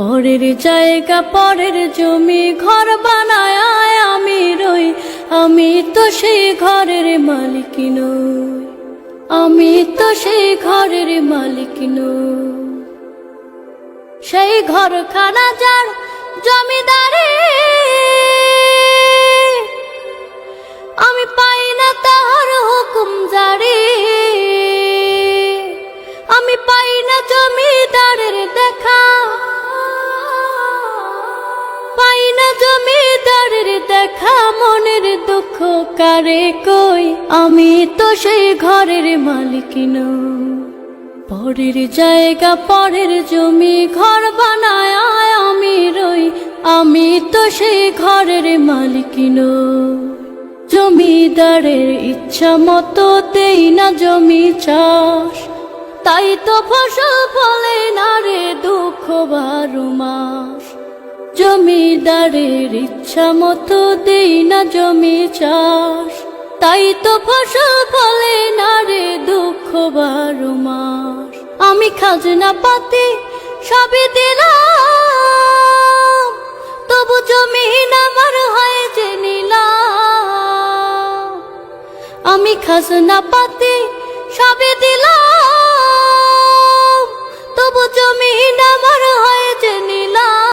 পরের জায়গা পরের জমি ঘর বানায় আমি রই, আমি তো সেই ঘরের মালিক নই, আমি তো সেই ঘরের মালিক নই। সেই ঘরখানা যার জমিদারি, আমি পাই না তাহার হুকুম জারি, আমি পাই না জমিদারের দেখা, পাই না জমিদারের দেখা, মনের দুঃখ কারে কই, আমি তো সেই ঘরের মালিক নই। পরের জায়গা পরের জমি ঘর বানায় আমি রই, আমি তো সেই ঘরের মালিক নই। জমিদারের ইচ্ছা মতো দেই না জমি চাষ, তাই তো ফসল ফলে না রে দুঃখ 12 মাস। জমিদারের ইচ্ছা মতো দেই না জমি চাষ, তাই তো ফসল ফলে না রে দুঃখ 12 মাস। আমি খাজনা পাতি সবই দিলাম, তবু জমিন আমার হয় যে নিলাম। আমি খাজনা পাতি সবই দিলাম, তবু জমিন আমার হয় যে নিলাম।